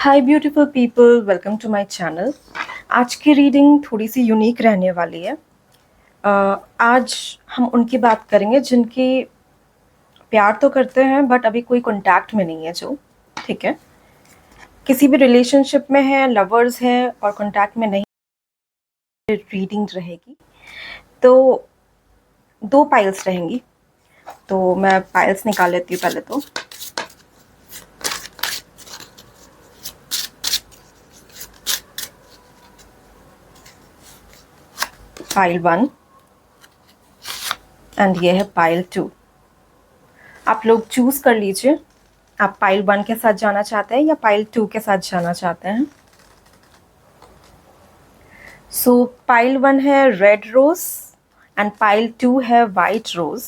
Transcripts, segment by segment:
Hi beautiful people, welcome to my channel. आज की reading थोड़ी सी यूनिक रहने वाली है। आज हम उनकी बात करेंगे जिनकी प्यार तो करते हैं बट अभी कोई कांटेक्ट में नहीं है, जो ठीक है, किसी भी रिलेशनशिप में है, लवर्स हैं और कांटेक्ट में नहीं। रीडिंग रहेगी तो दो पाइल्स रहेंगी, तो मैं पाइल्स निकाल लेती हूँ पहले। तो पाइल 1 एंड ये है पाइल 2। आप लोग चूज कर लीजिए, आप पाइल 1 के साथ जाना चाहते हैं या पाइल 2 के साथ जाना चाहते हैं। सो पाइल 1 है रेड रोज एंड पाइल 2 है वाइट रोज।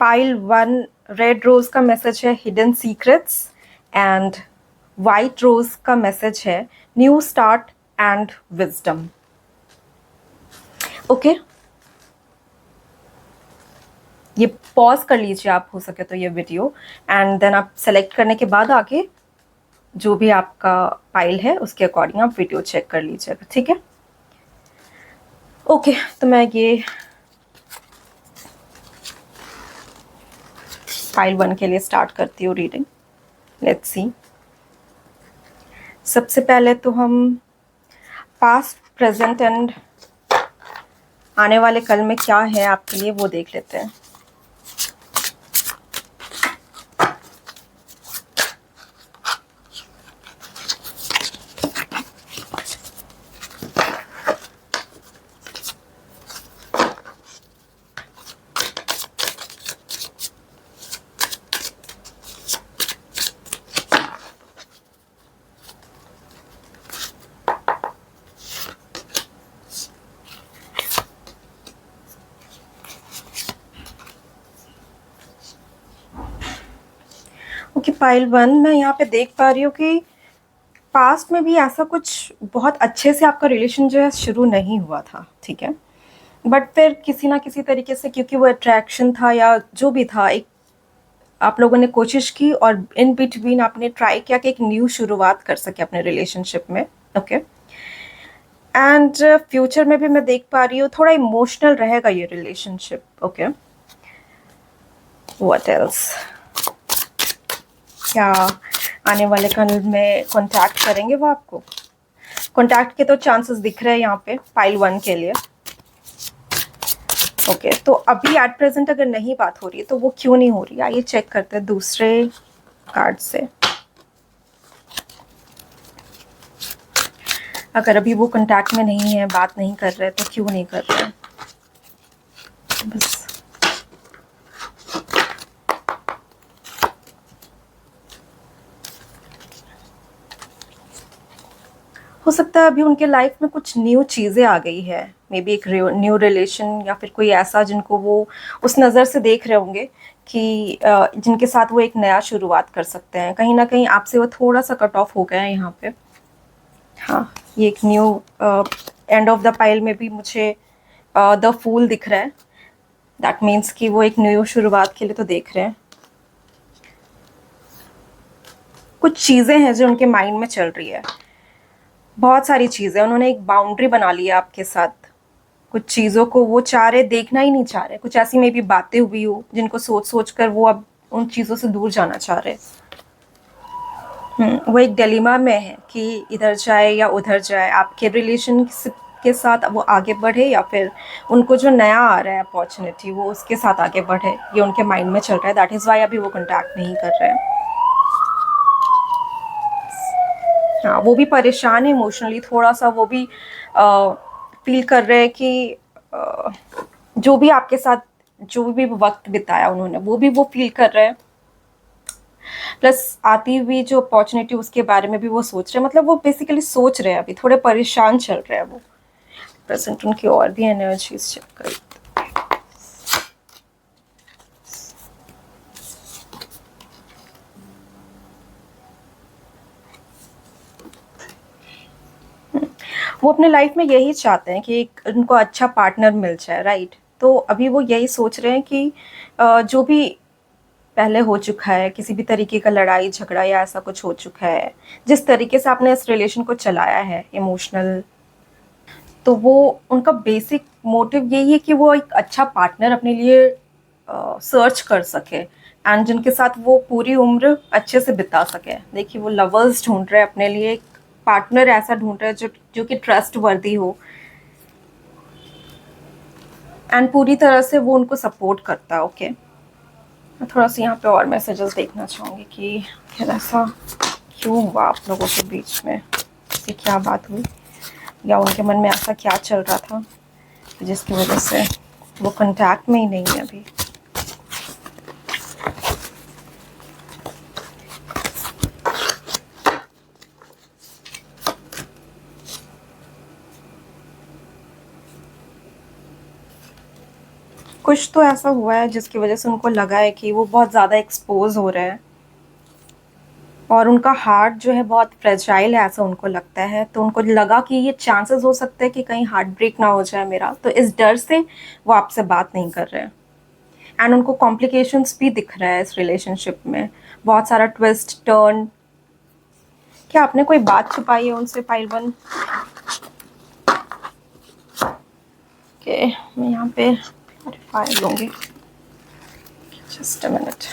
पाइल 1 रेड रोज का मैसेज है हिडन सीक्रेट्स एंड वाइट रोज का मैसेज है new start and wisdom. Okay, ये पॉज कर लीजिए आप हो सके तो ये वीडियो, एंड देन आप सेलेक्ट करने के बाद आगे जो भी आपका पाइल है उसके अकॉर्डिंग आप वीडियो चेक कर लीजिएगा, ठीक है। ओके, तो मैं ये पाइल 1 के लिए स्टार्ट करती हूँ रीडिंग। Let's see. सबसे पहले तो हम पास्ट, प्रेजेंट एंड आने वाले कल में क्या है आपके लिए वो देख लेते हैं। ओके, पाइल 1 मैं यहाँ पे देख पा रही हूँ कि पास्ट में भी ऐसा कुछ बहुत अच्छे से आपका रिलेशन जो है शुरू नहीं हुआ था, ठीक है, बट फिर किसी ना किसी तरीके से, क्योंकि वो अट्रैक्शन था या जो भी था, एक आप लोगों ने कोशिश की और इन बिटवीन आपने ट्राई किया कि एक न्यू शुरुआत कर सके अपने रिलेशनशिप में। ओके, एंड फ्यूचर में भी मैं देख पा रही हूँ थोड़ा इमोशनल रहेगा ये रिलेशनशिप। ओके, व्हाट एल्स, क्या आने वाले कल में कांटेक्ट करेंगे वो आपको? कांटेक्ट के तो चांसेस दिख रहे हैं यहाँ पे पाइल 1 के लिए। ओके, तो अभी एट प्रेजेंट अगर नहीं बात हो रही है तो वो क्यों नहीं हो रही है, आइए चेक करते हैं दूसरे कार्ड से। अगर अभी वो कांटेक्ट में नहीं है, बात नहीं कर रहे, तो क्यों नहीं कर रहे? बस हो सकता है अभी उनके लाइफ में कुछ न्यू चीज़ें आ गई है, मे बी एक न्यू रिलेशन या फिर कोई ऐसा जिनको वो उस नज़र से देख रहे होंगे कि जिनके साथ वो एक नया शुरुआत कर सकते हैं। कहीं ना कहीं आपसे वो थोड़ा सा कट ऑफ हो गए हैं यहाँ पे। हाँ, ये एक new end of the pile में भी मुझे द फूल दिख रहा है। दैट मीन्स कि वो एक न्यू शुरुआत के लिए तो देख रहे हैं। कुछ चीज़ें हैं जो उनके माइंड में चल रही है, बहुत सारी चीज़ें। उन्होंने एक बाउंड्री बना ली है आपके साथ। कुछ चीज़ों को वो चाह रहे, देखना ही नहीं चाह रहे। कुछ ऐसी में भी बातें हुई हो जिनको सोच सोच कर वो अब उन चीज़ों से दूर जाना चाह रहे। वो एक डिलेमा में है कि इधर जाए या उधर जाए, आपके रिलेशनशिप के साथ वो आगे बढ़े या फिर उनको जो नया आ रहा है अपॉर्चुनिटी वो उसके साथ आगे बढ़े, ये उनके माइंड में चल रहा है। दैट इज़ वाई अभी वो कॉन्टैक्ट नहीं कर रहे हैं। हाँ, वो भी परेशान है इमोशनली थोड़ा सा। वो भी फील कर रहे हैं कि जो भी आपके साथ जो भी वक्त बिताया उन्होंने, वो भी वो फील कर रहे हैं। प्लस आती हुई जो अपॉर्चुनिटी उसके बारे में भी वो सोच रहे हैं। मतलब वो बेसिकली सोच रहे हैं, अभी थोड़े परेशान चल रहे हैं वो। प्रेजेंट उनकी और भी एनर्जीज चेक कर। वो अपने लाइफ में यही चाहते हैं कि एक उनको अच्छा पार्टनर मिल जाए, राइट। तो अभी वो यही सोच रहे हैं कि जो भी पहले हो चुका है, किसी भी तरीके का लड़ाई झगड़ा या ऐसा कुछ हो चुका है, जिस तरीके से आपने इस रिलेशन को चलाया है इमोशनल, तो वो उनका बेसिक मोटिव यही है कि वो एक अच्छा पार्टनर अपने लिए सर्च कर सके एंड जिनके साथ वो पूरी उम्र अच्छे से बिता सके। देखिए वो लवर्स ढूंढ रहे हैं अपने लिए, एक पार्टनर ऐसा ढूंढ रहे हैं जो जो कि ट्रस्ट वर्दी हो एंड पूरी तरह से वो उनको सपोर्ट करता है। ओके, मैं थोड़ा सा यहाँ पे और मैसेजेस देखना चाहूँगी कि फिर ऐसा क्यों हुआ आप लोगों के बीच में, कि क्या बात हुई या उनके मन में ऐसा क्या चल रहा था जिसकी वजह से वो कांटेक्ट में ही नहीं है अभी। कुछ तो ऐसा हुआ है जिसकी वजह से उनको लगा है कि वो बहुत ज़्यादा एक्सपोज हो रहे हैं और उनका हार्ट जो है बहुत फ्रेजाइल है, ऐसा उनको लगता है। तो उनको लगा कि ये चांसेस हो सकते हैं कि कहीं हार्ट ब्रेक ना हो जाए मेरा, तो इस डर से वो आपसे बात नहीं कर रहे हैं। एंड उनको कॉम्प्लिकेशंस भी दिख रहा है इस रिलेशनशिप में, बहुत सारा ट्विस्ट टर्न। क्या आपने कोई बात छुपाई है उनसे पाइल वन? ओके, मैं यहाँ पे क्लैरिफाई लूँगी, जस्ट अ मिनट।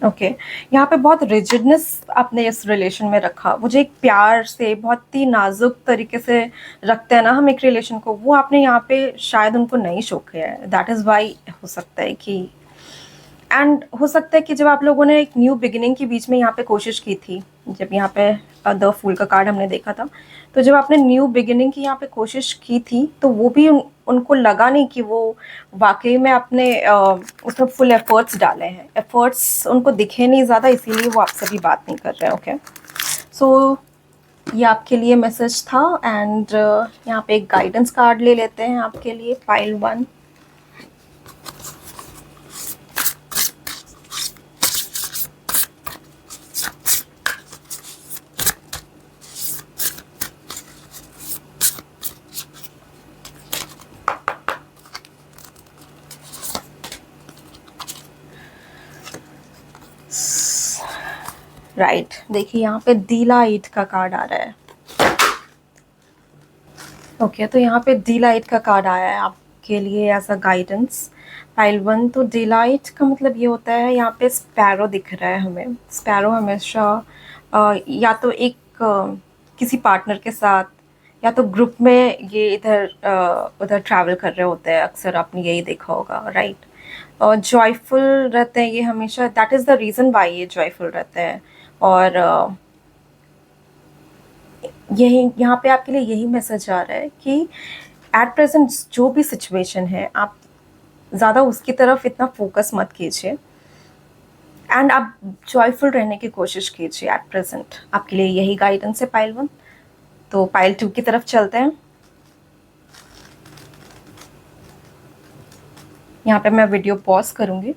ओके, यहाँ पे बहुत रिजिडनेस आपने इस रिलेशन में रखा। मुझे एक प्यार से बहुत ही नाजुक तरीके से रखते हैं ना हम एक रिलेशन को, वो आपने यहाँ पे शायद उनको नहीं शो किया है। दैट इज़ वाई हो सकता है कि, एंड हो सकता है कि जब आप लोगों ने एक न्यू बिगिनिंग के बीच में यहाँ पे कोशिश की थी, जब यहाँ पे द फूल का कार्ड हमने देखा था, तो जब आपने न्यू बिगिनिंग की यहाँ पे कोशिश की थी तो वो भी उनको लगा नहीं कि वो वाकई में अपने उसमें फुल एफर्ट्स डाले हैं। एफर्ट्स उनको दिखे नहीं ज़्यादा, इसीलिए वो आपसे भी बात नहीं कर रहे हैं। ओके, सो ये आपके लिए मैसेज था एंड यहाँ पे एक गाइडेंस कार्ड ले लेते हैं आपके लिए, पाइल वन। राइट, देखिए यहाँ पे डिलाइट का कार्ड आ रहा है। ओके, तो यहाँ पे डिलाइट का कार्ड आया है आपके लिए as a guidance, pile one. तो डिलाइट का मतलब ये होता है, यहाँ पे स्पैरो दिख रहा है हमें। स्पैरो हमेशा या तो एक किसी पार्टनर के साथ या तो ग्रुप में ये इधर उधर ट्रैवल कर रहे होते हैं अक्सर, आपने यही देखा होगा। राइट, और जॉयफुल रहते हैं ये हमेशा, that is the reason why ये जॉयफुल रहते हैं। और यही यहाँ पे आपके लिए यही मैसेज आ रहा है कि एट प्रेजेंट जो भी सिचुएशन है, आप ज़्यादा उसकी तरफ इतना फोकस मत कीजिए एंड आप जॉयफुल रहने की कोशिश कीजिए एट प्रेजेंट। आपके लिए यही गाइडेंस है पाइल वन। तो पाइल टू की तरफ चलते हैं। यहाँ पे मैं वीडियो पॉज करूँगी।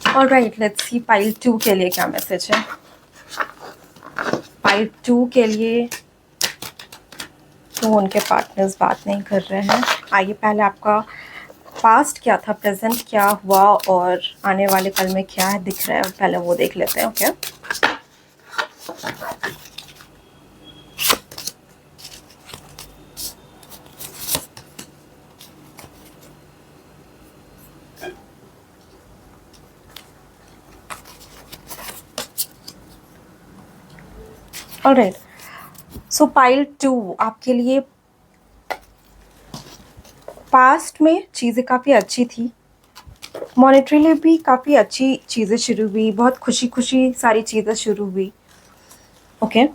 Alright, let's see pile two के लिए क्या मैसेज है। पाइल टू के लिए तो उनके पार्टनर्स बात नहीं कर रहे हैं। आइए पहले आपका पास्ट क्या था, प्रेजेंट क्या हुआ और आने वाले कल में क्या है दिख रहा है, पहले वो देख लेते हैं। Okay, alright, so pile two आपके लिए पास्ट में चीज़ें काफ़ी अच्छी थी, मॉनेटरीली भी काफ़ी अच्छी चीज़ें शुरू हुई, बहुत खुशी खुशी सारी चीज़ें शुरू हुई। ओके,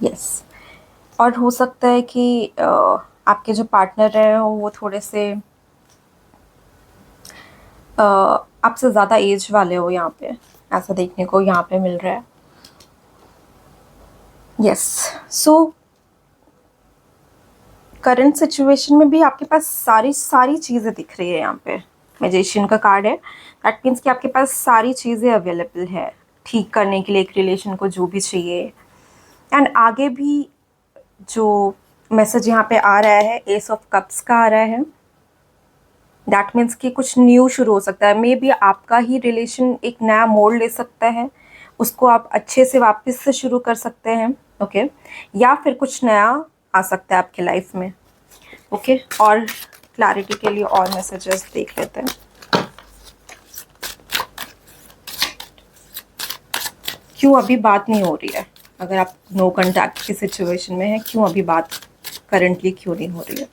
यस, और हो सकता है कि आपके जो पार्टनर हैं वो थोड़े से आपसे ज़्यादा एज वाले हो, यहाँ पे ऐसा देखने को यहाँ पे मिल रहा है। यस, सो करंट सिचुएशन में भी आपके पास सारी सारी चीज़ें दिख रही है। यहाँ पे मैजिशियन का कार्ड है, दैट मीन्स कि आपके पास सारी चीज़ें अवेलेबल है ठीक करने के लिए एक रिलेशन को, जो भी चाहिए। एंड आगे भी जो मैसेज यहाँ पे आ रहा है, एस ऑफ कप्स का आ रहा है, दैट मीन्स कि कुछ न्यू शुरू हो सकता है। मे बी आपका ही रिलेशन एक नया मोड़ ले सकता है, उसको आप अच्छे से वापस से शुरू कर सकते हैं, ओके। या फिर कुछ नया आ सकता है आपके लाइफ में, ओके। और क्लैरिटी के लिए और मैसेजेस देख लेते हैं। क्यों अभी बात नहीं हो रही है? अगर आप नो कॉन्टैक्ट की सिचुएशन में है, क्यों अभी बात करंटली क्यों नहीं हो रही है?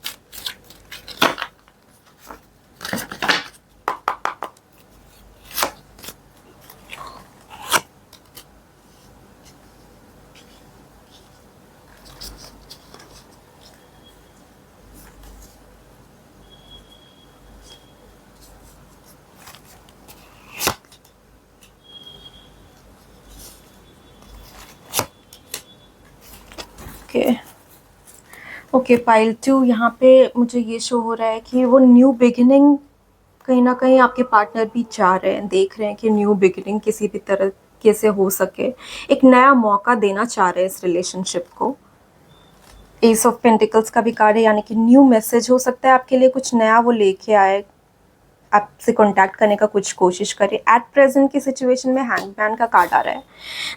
ओके ओके, पाइल 2, यहाँ पे मुझे ये शो हो रहा है कि वो न्यू बिगिनिंग कहीं ना कहीं आपके पार्टनर भी चाह रहे हैं, देख रहे हैं कि न्यू बिगिनिंग किसी भी तरह कैसे हो सके, एक नया मौका देना चाह रहे हैं इस रिलेशनशिप को। एस ऑफ पेंटिकल्स का भी कार्ड है, यानी कि न्यू मैसेज हो सकता है आपके लिए, कुछ नया वो लेके आए, आपसे कांटेक्ट करने का कुछ कोशिश करे। एट प्रेजेंट की सिचुएशन में हैंगमैन का कार्ड आ रहा है,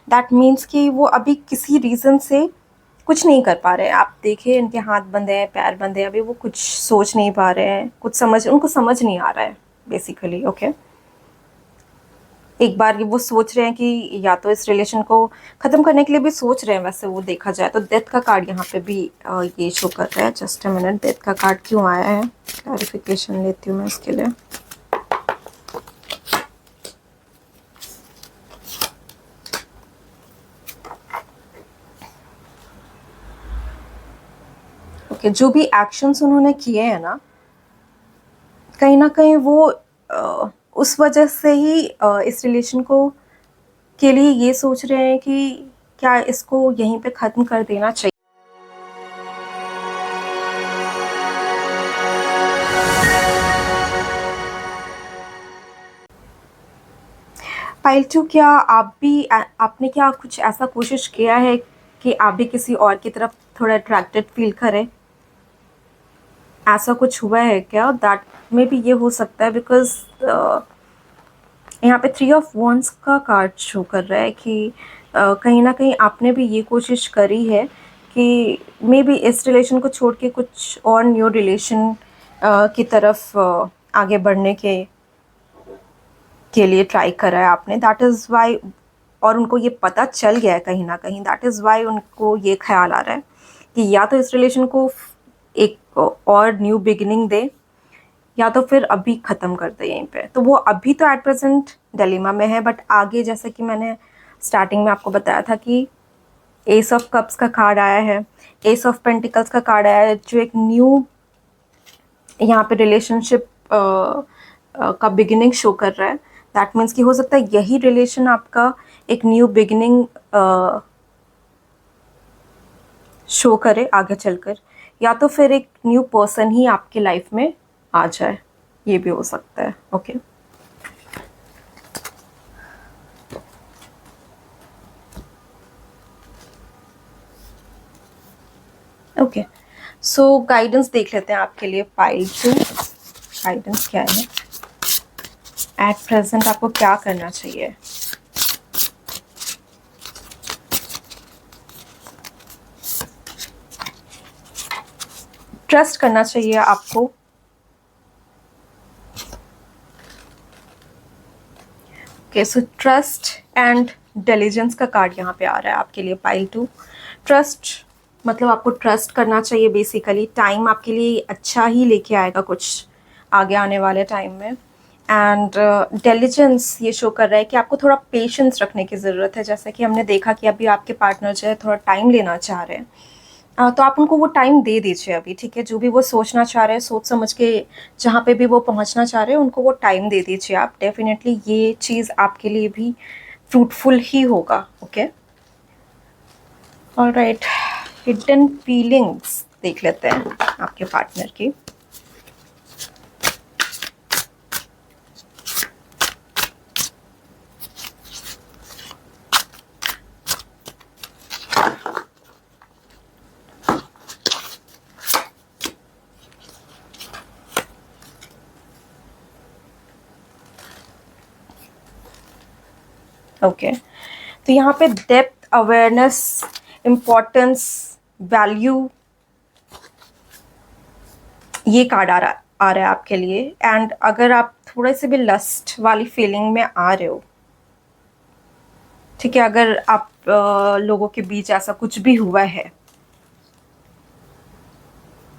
दैट मीन्स कि वो अभी किसी रीज़न से कुछ नहीं कर पा रहे हैं। आप देखिए, इनके हाथ बंधे हैं, पैर बंधे हैं, अभी वो कुछ सोच नहीं पा रहे हैं, कुछ उनको समझ नहीं आ रहा है बेसिकली, ओके। एक बार वो सोच रहे हैं कि या तो इस रिलेशन को ख़त्म करने के लिए भी सोच रहे हैं, वैसे वो देखा जाए तो। डेथ का कार्ड यहाँ पे भी ये शो कर रहा है। जस्ट अ मिनट, डेथ का कार्ड क्यों आया है, क्लैरिफिकेशन लेती हूँ मैं इसके लिए। ओके, जो भी एक्शंस उन्होंने किए हैं ना कहीं वो उस वजह से ही इस रिलेशन को के लिए ये सोच रहे हैं कि क्या इसको यहीं पे ख़त्म कर देना चाहिए। पाइल 2, क्या आपने क्या कुछ ऐसा कोशिश किया है कि आप भी किसी और की तरफ थोड़ा अट्रैक्टेड फील करें? ऐसा कुछ हुआ है क्या? दैट में भी ये हो सकता है, बिकॉज यहाँ पे 3 ऑफ वॉन्ड्स का कार्ड शो कर रहा है कि कहीं ना कहीं आपने भी ये कोशिश करी है कि मे बी इस रिलेशन को छोड़ के कुछ और न्यू रिलेशन की तरफ आगे बढ़ने के लिए ट्राई करा है आपने। दैट इज़ वाई, और उनको ये पता चल गया है कहीं ना कहीं, दैट इज़ वाई उनको ये ख्याल आ रहा है कि या तो इस रिलेशन को एक और न्यू बिगिनिंग दे, या तो फिर अभी ख़त्म कर दे यहीं पे। तो वो अभी तो एट प्रेजेंट डिलेमा में है, बट आगे जैसे कि मैंने स्टार्टिंग में आपको बताया था कि एस ऑफ कप्स का कार्ड आया है, एस ऑफ पेंटिकल्स का कार्ड आया है, जो एक न्यू यहाँ पे रिलेशनशिप का बिगिनिंग शो कर रहा है। दैट मीन्स कि हो सकता है यही रिलेशन आपका एक न्यू बिगिनिंग शो करे आगे चलकर, या तो फिर एक न्यू पर्सन ही आपके लाइफ में आ जाए, ये भी हो सकता है, ओके। ओके, सो गाइडेंस देख लेते हैं आपके लिए पाइल 2। गाइडेंस क्या है एट प्रेजेंट, आपको क्या करना चाहिए? ट्रस्ट करना चाहिए आपको, okay. So trust and diligence का कार्ड यहाँ पे आ रहा है आपके लिए पाइल 2। ट्रस्ट मतलब आपको ट्रस्ट करना चाहिए बेसिकली। टाइम आपके लिए अच्छा ही लेके आएगा कुछ आगे आने वाले टाइम में। एंड डिलीजेंस ये शो कर रहा है कि आपको थोड़ा पेशेंस रखने की ज़रूरत है। जैसा कि हमने देखा कि अभी आपके पार्टनर जो है थोड़ा टाइम लेना चाह रहे हैं, तो आप उनको वो टाइम दे दीजिए अभी, ठीक है। जो भी वो सोचना चाह रहे हैं, सोच समझ के जहाँ पे भी वो पहुँचना चाह रहे हैं, उनको वो टाइम दे दीजिए आप। डेफिनेटली ये चीज़ आपके लिए भी फ्रूटफुल ही होगा, ओके। ऑलराइट, हिडन फीलिंग्स देख लेते हैं आपके पार्टनर की। ओके, तो यहाँ पे डेप्थ, अवेयरनेस, इम्पोर्टेंस, वैल्यू, ये कार्ड आ रहा है आपके लिए। एंड अगर आप थोड़े से भी लस्ट वाली फीलिंग में आ रहे हो, ठीक है, अगर आप लोगों के बीच ऐसा कुछ भी हुआ है,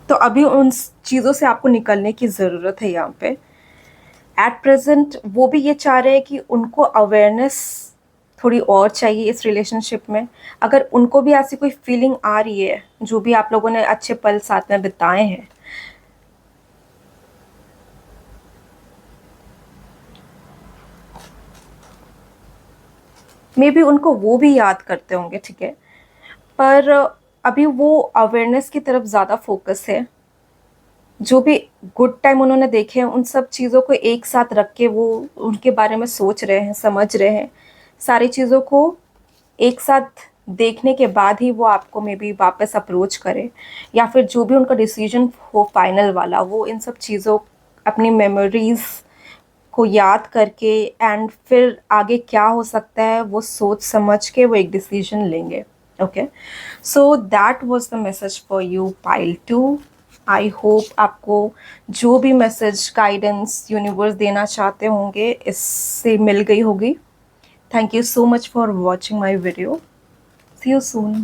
तो अभी उन चीज़ों से आपको निकलने की ज़रूरत है। यहाँ पे एट प्रेजेंट वो भी ये चाह रहे हैं कि उनको अवेयरनेस थोड़ी और चाहिए इस रिलेशनशिप में। अगर उनको भी ऐसी कोई फीलिंग आ रही है, जो भी आप लोगों ने अच्छे पल साथ में बिताए हैं, मे बी उनको वो भी याद करते होंगे, ठीक है, पर अभी वो अवेयरनेस की तरफ ज़्यादा फोकस है। जो भी गुड टाइम उन्होंने देखे हैं, उन सब चीज़ों को एक साथ रख के वो उनके बारे में सोच रहे हैं, समझ रहे हैं। सारी चीज़ों को एक साथ देखने के बाद ही वो आपको मे बी वापस अप्रोच करें, या फिर जो भी उनका डिसीजन हो फाइनल वाला, वो इन सब चीज़ों, अपनी मेमोरीज़ को याद करके एंड फिर आगे क्या हो सकता है वो सोच समझ के वो एक डिसीजन लेंगे। Okay, so that was the message for you pile 2। I hope आपको जो भी मैसेज, गाइडेंस यूनिवर्स देना चाहते होंगे, इससे मिल गई होगी। Thank you so much for watching my video. See you soon.